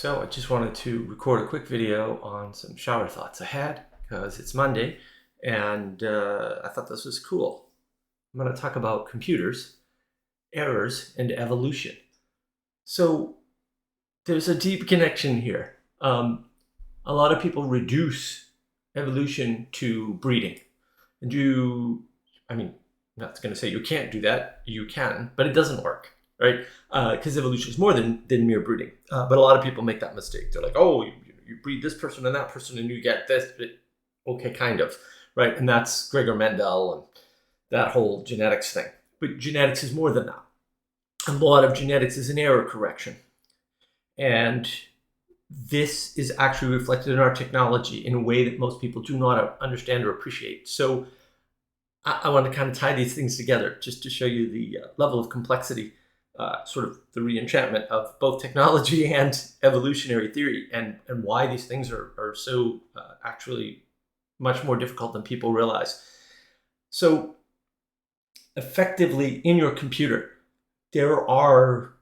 So I just wanted to record a quick video on some shower thoughts I had because it's Monday and I thought this was cool. I'm going to talk about computers, errors, and evolution. So there's a deep connection here. A lot of people reduce evolution to breeding. I'm not going to say you can't do that. You can, but it doesn't work, right? Because evolution is more than mere breeding. But a lot of people make that mistake. They're like, oh, you breed this person and that person and you get this. Okay, kind of, right? And that's Gregor Mendel and that whole genetics thing. But genetics is more than that. A lot of genetics is an error correction. And this is actually reflected in our technology in a way that most people do not understand or appreciate. So I want to kind of tie these things together just to show you the level of complexity, sort of the re-enchantment of both technology and evolutionary theory, and why these things are so actually much more difficult than people realize. So effectively, in your computer, there are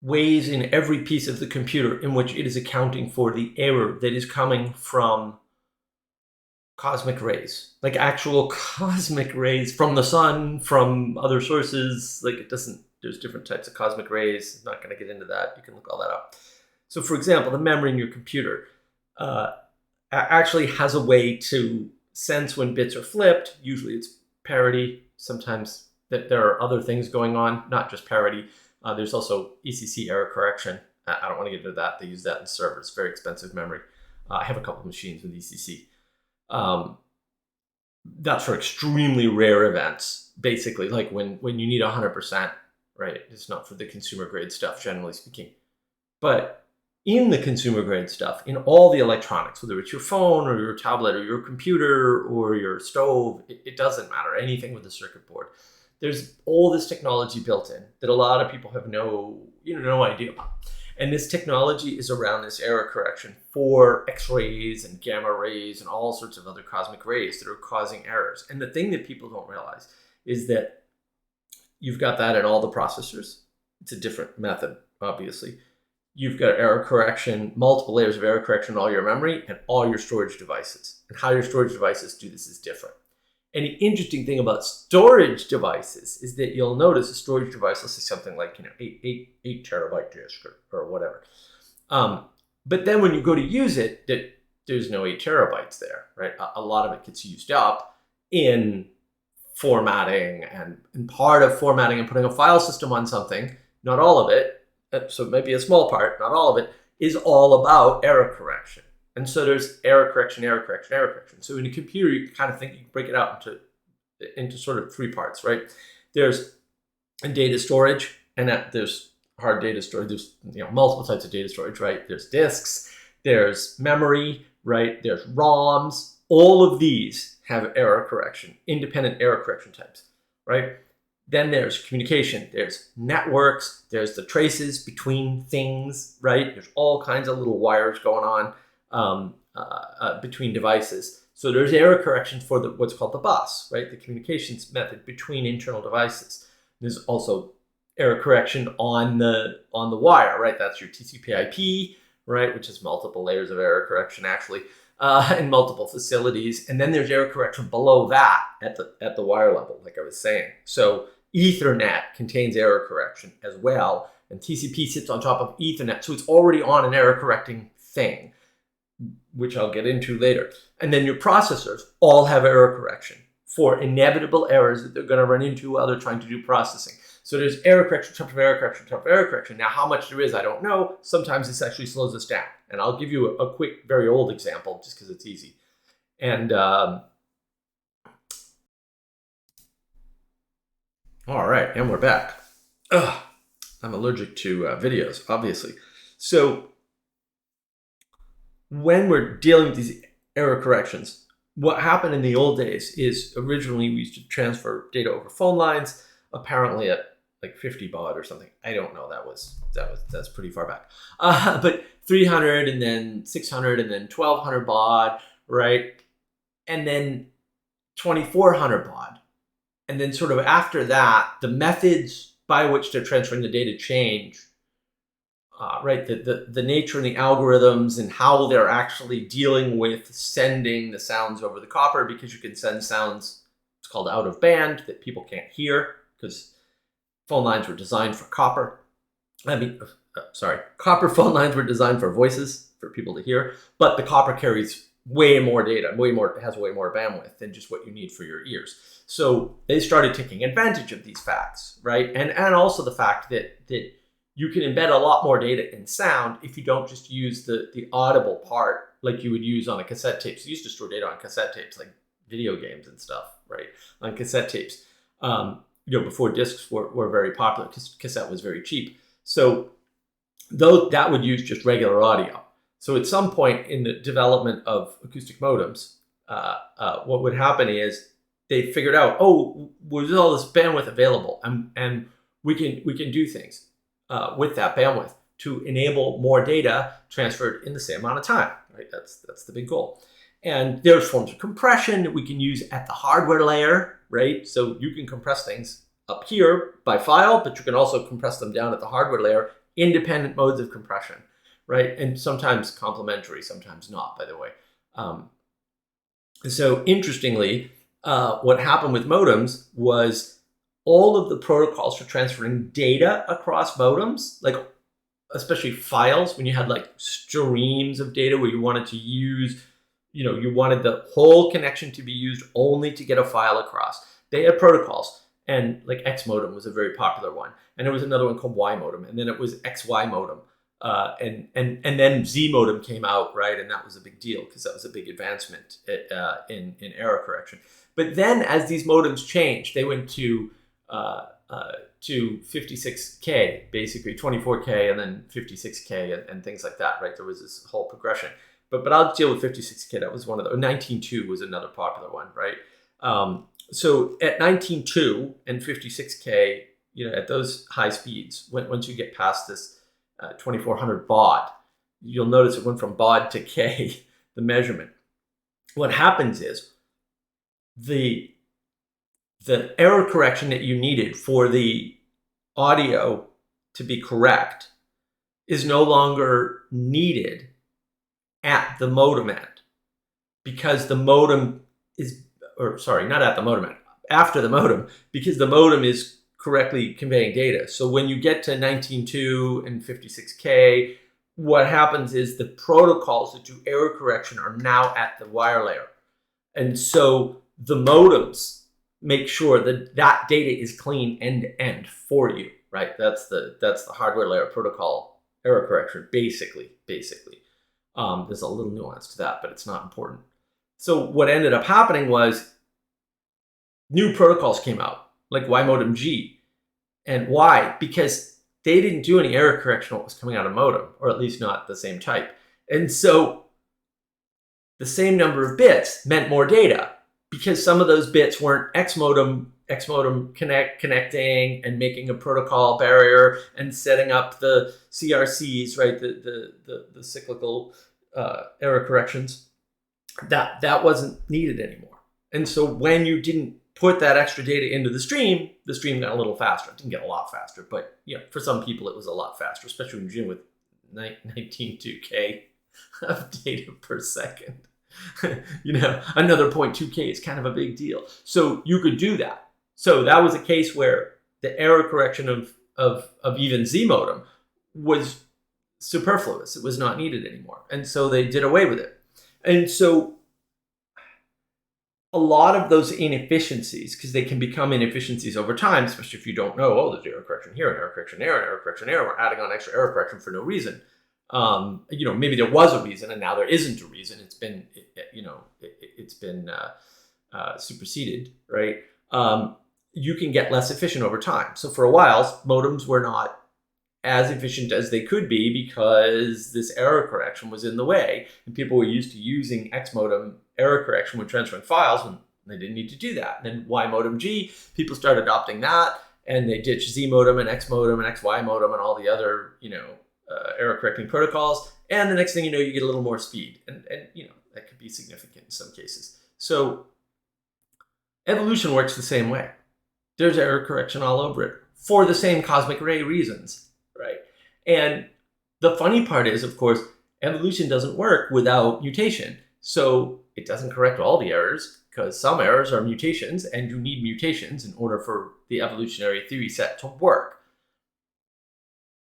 ways in every piece of the computer in which it is accounting for the error that is coming from cosmic rays, like actual cosmic rays from the sun, from other sources. There's different types of cosmic rays. I'm not going to get into that. You can look all that up. So for example, the memory in your computer actually has a way to sense when bits are flipped. Usually it's parity. Sometimes there are other things going on, not just parity. There's also ECC error correction. I don't want to get into that. They use that in servers. Very expensive memory. I have a couple of machines with ECC. That's for extremely rare events, basically, like when you need 100%, right? It's not for the consumer grade stuff, generally speaking. But in the consumer grade stuff, in all the electronics, whether it's your phone or your tablet or your computer or your stove, it doesn't matter, anything with a circuit board. There's all this technology built in that a lot of people have no idea about. And this technology is around this error correction for X-rays and gamma rays and all sorts of other cosmic rays that are causing errors. And the thing that people don't realize is that you've got that in all the processors. It's a different method, obviously. You've got error correction, multiple layers of error correction in all your memory and all your storage devices. And how your storage devices do this is different. And the interesting thing about storage devices is that you'll notice a storage device will say something like, 8 terabyte disk or whatever. But then when you go to use it, there's no 8 terabytes there, right? A lot of it gets used up in formatting and part of formatting and putting a file system on something, not all of it, so maybe a small part, not all of it, is all about error correction. And so there's error correction, error correction, error correction. So in a computer, you kind of think you can break it out into sort of three parts, right? There's data storage, and there's hard data storage. There's multiple types of data storage, right? There's disks, there's memory, right? There's ROMs. All of these have error correction, independent error correction types, right? Then there's communication, there's networks, there's the traces between things, right? There's all kinds of little wires going on between devices. So there's error correction for what's called the bus, right? The communications method between internal devices. There's also error correction on the wire, right? That's your TCP/IP, right? Which is multiple layers of error correction actually, in multiple facilities. And then there's error correction below that at the wire level, like I was saying. So Ethernet contains error correction as well, and TCP sits on top of Ethernet, so it's already on an error correcting thing, which I'll get into later. And then your processors all have error correction for inevitable errors that they're going to run into while they're trying to do processing. So there's error correction, top of error correction, top of error correction. Now, how much there is, I don't know. Sometimes this actually slows us down. And I'll give you a quick, very old example just because it's easy. And all right, and we're back. I'm allergic to videos, obviously. So when we're dealing with these error corrections, what happened in the old days is originally we used to transfer data over phone lines, apparently at like 50 baud or something. I don't know. That's pretty far back. But 300 and then 600 and then 1200 baud, right? And then 2400 baud. And then sort of after that, the methods by which they're transferring the data change right? The nature and the algorithms and how they're actually dealing with sending the sounds over the copper, because you can send sounds, it's called out of band, that people can't hear because phone lines were designed for copper. Copper phone lines were designed for voices, for people to hear, but the copper carries way more data, has way more bandwidth than just what you need for your ears. So they started taking advantage of these facts, right? And also the fact that you can embed a lot more data in sound if you don't just use the audible part like you would use on a cassette tape. So you used to store data on cassette tapes, like video games and stuff, right? On cassette tapes, before discs were very popular, because cassette was very cheap. So though that would use just regular audio. So at some point in the development of acoustic modems, what would happen is they figured out, there's all this bandwidth available, and we can do things with that bandwidth to enable more data transferred in the same amount of time. Right, that's the big goal. And there's forms of compression that we can use at the hardware layer, right? So you can compress things up here by file, but you can also compress them down at the hardware layer. Independent modes of compression, right? And sometimes complementary, sometimes not, by the way. So interestingly, what happened with modems was all of the protocols for transferring data across modems, like especially files, when you had like streams of data where you wanted to use, you wanted the whole connection to be used only to get a file across. They had protocols, and like X modem was a very popular one. And there was another one called Y modem, and then it was XY modem. And then Z modem came out, right? And that was a big deal because that was a big advancement in error correction. But then as these modems changed, they went to 56K, basically 24K, and then 56K and things like that, right? There was this whole progression. But I'll deal with 56K. That was one of the, 19.2 was another popular one, right? So at 19.2 and 56K, at those high speeds, once you get past this 2400 baud, you'll notice it went from baud to K, the measurement. What happens is the error correction that you needed for the audio to be correct is no longer needed at the modem end, because the modem not at the modem end, after the modem, because the modem is correctly conveying data. So when you get to 19.2 and 56K, what happens is the protocols that do error correction are now at the wire layer. And so the modems make sure that that data is clean end to end for you, right? That's the hardware layer protocol error correction, basically. There's a little nuance to that, but it's not important. So what ended up happening was new protocols came out, like Y modem G. And why? Because they didn't do any error correction on what was coming out of modem, or at least not the same type. And so the same number of bits meant more data, because some of those bits weren't X modem connecting and making a protocol barrier and setting up the CRCs, right? The cyclical error corrections. That wasn't needed anymore. And so when you didn't put that extra data into the stream got a little faster. It didn't get a lot faster, but for some people it was a lot faster, especially when you're dealing with 19.2K of data per second. Another 0.2K is kind of a big deal. So you could do that. So that was a case where the error correction of even Z modem was superfluous. It was not needed anymore. And so they did away with it. And so a lot of those inefficiencies, because they can become inefficiencies over time, especially if you don't know, there's error correction here, and error correction there, and error correction there, we're adding on extra error correction for no reason. Maybe there was a reason and now there isn't a reason. It's been, superseded, right? You can get less efficient over time. So for a while, modems were not as efficient as they could be because this error correction was in the way, and people were used to using X modem error correction when transferring files when they didn't need to do that. And then Y modem G, people started adopting that, and they ditched Z modem and X modem and XY modem and all the other, error correcting protocols. And the next thing you know, you get a little more speed, and that could be significant in some cases. So evolution works the same way. There's error correction all over it for the same cosmic ray reasons, right? And the funny part is, of course, evolution doesn't work without mutation. So it doesn't correct all the errors, because some errors are mutations, and you need mutations in order for the evolutionary theory set to work.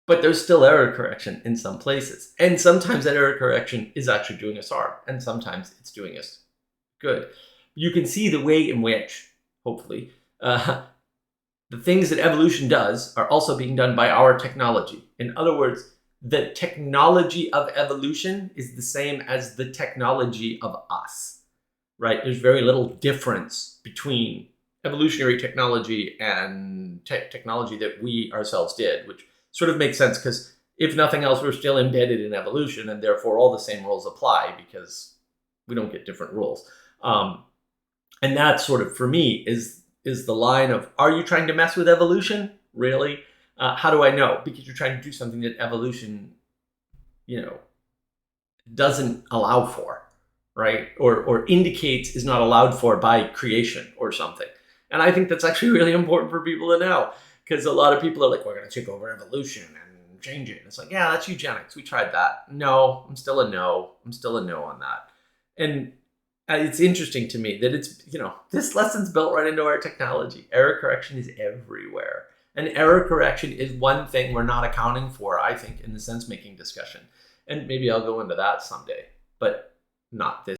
But there's still error correction in some places. And sometimes that error correction is actually doing us harm, and sometimes it's doing us good. You can see the way in which, hopefully, the things that evolution does are also being done by our technology. In other words, the technology of evolution is the same as the technology of us, right? There's very little difference between evolutionary technology and technology that we ourselves did, which sort of makes sense because if nothing else, we're still embedded in evolution, and therefore all the same rules apply because we don't get different rules. And that sort of, for me, is the line of, are you trying to mess with evolution? Really? How do I know? Because you're trying to do something that evolution, doesn't allow for, right? Or indicates is not allowed for by creation or something. And I think that's actually really important for people to know, because a lot of people are like, we're going to take over evolution and change it. And it's like, yeah, that's eugenics. We tried that. No, I'm still a no. I'm still a no on that. And it's interesting to me that it's, this lesson's built right into our technology. Error correction is everywhere. And error correction is one thing we're not accounting for, I think, in the sense-making discussion. And maybe I'll go into that someday, but not this.